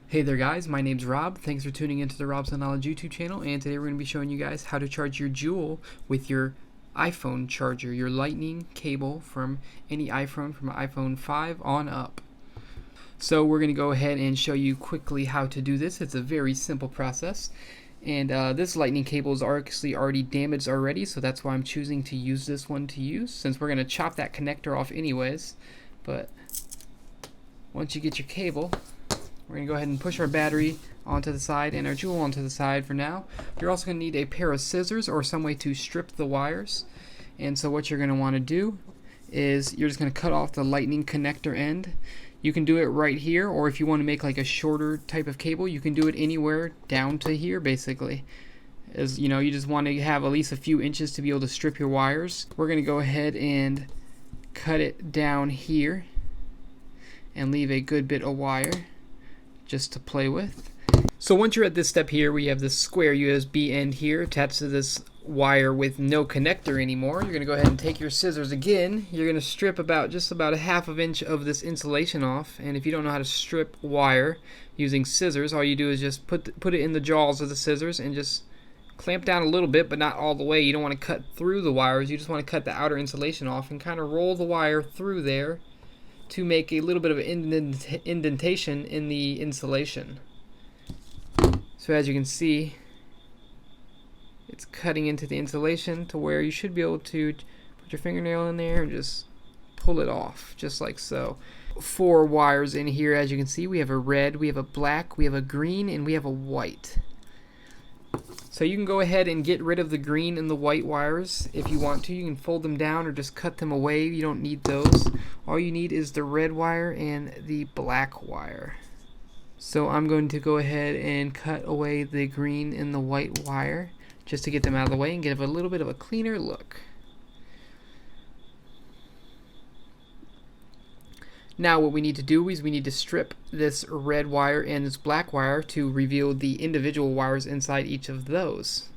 Hey there guys, my name's Rob. Thanks for tuning into the Rob's Knowledge YouTube channel, and today we're going to be showing you guys how to charge your Juul with your iPhone charger, your lightning cable from any iPhone from iPhone 5 on up. So we're going to go ahead and show you quickly how to do this. It's a very simple process, and this lightning cable is actually already damaged already, so that's why I'm choosing to use this one to use, since we're going to chop that connector off anyways. But once you get your cable, we're going to go ahead and push our battery onto the side and our Juul onto the side for now. You're also going to need a pair of scissors or some way to strip the wires. And so what you're going to want to do is you're just going to cut off the lightning connector end. You can do it right here, or if you want to make like a shorter type of cable, you can do it anywhere down to here basically. As you know, you just want to have at least a few inches to be able to strip your wires. We're going to go ahead and cut it down here and leave a good bit of wire just to play with. So once you're at this step here, we have this square USB end here attached to this wire with no connector anymore. You're going to go ahead and take your scissors again. You're going to strip just about a half of inch of this insulation off, and if you don't know how to strip wire using scissors, all you do is just put it in the jaws of the scissors and just clamp down a little bit, but not all the way. You don't want to cut through the wires, you just want to cut the outer insulation off and kind of roll the wire through there to make a little bit of an indentation in the insulation. So as you can see, it's cutting into the insulation to where you should be able to put your fingernail in there and just pull it off, just like so. 4 wires in here, as you can see. We have a red, we have a black, we have a green, and we have a white. So you can go ahead and get rid of the green and the white wires if you want to. You can fold them down or just cut them away. You don't need those. All you need is the red wire and the black wire. So I'm going to go ahead and cut away the green and the white wire just to get them out of the way and give a little bit of a cleaner look. Now what we need to do is we need to strip this red wire and this black wire to reveal the individual wires inside each of those.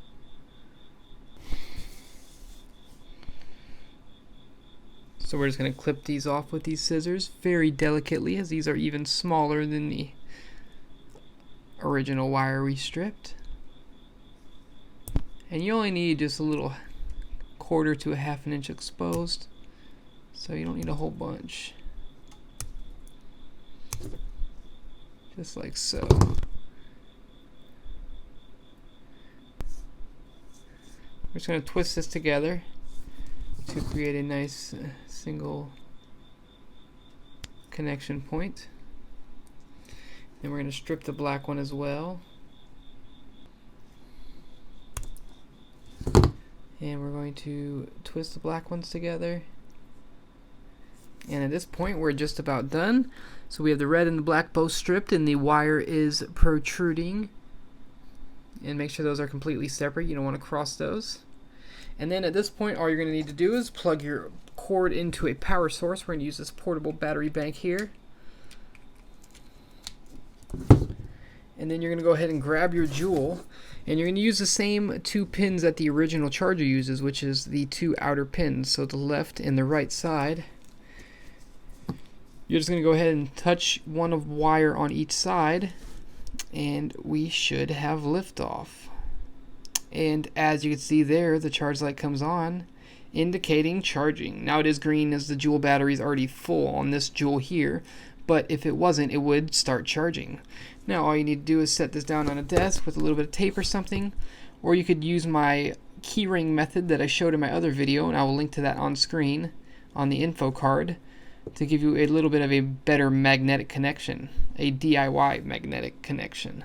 So we're just going to clip these off with these scissors very delicately, as these are even smaller than the original wire we stripped. And you only need just a little 1/4 to a 1/2 inch exposed, so you don't need a whole bunch. Just like so. We're just going to twist this together to create a nice single connection point. Then we're going to strip the black one as well. And we're going to twist the black ones together. And at this point we're just about done. So we have the red and the black both stripped and the wire is protruding. And make sure those are completely separate. You don't want to cross those. And then at this point all you're going to need to do is plug your cord into a power source. We're going to use this portable battery bank here. And then you're going to go ahead and grab your Juul, and you're going to use the same 2 pins that the original charger uses, which is the 2 outer pins, so the left and the right side. You're just going to go ahead and touch one of wire on each side, and we should have liftoff. And as you can see there, the charge light comes on, indicating charging. Now it is green as the Juul battery is already full on this Juul here, but if it wasn't, it would start charging. Now all you need to do is set this down on a desk with a little bit of tape or something, or you could use my keyring method that I showed in my other video, and I will link to that on screen on the info card to give you a little bit of a better magnetic connection, a DIY magnetic connection.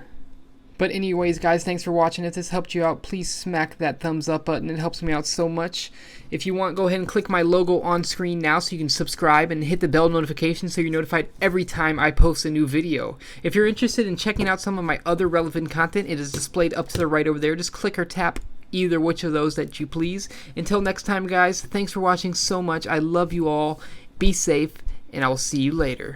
But anyways guys, thanks for watching. If this helped you out, please smack that thumbs up button. It helps me out so much. If you want, go ahead and click my logo on screen now so you can subscribe and hit the bell notification so you're notified every time I post a new video. If you're interested in checking out some of my other relevant content, it is displayed up to the right over there. Just click or tap either which of those that you please. Until next time guys, thanks for watching so much. I love you all. Be safe, and I will see you later.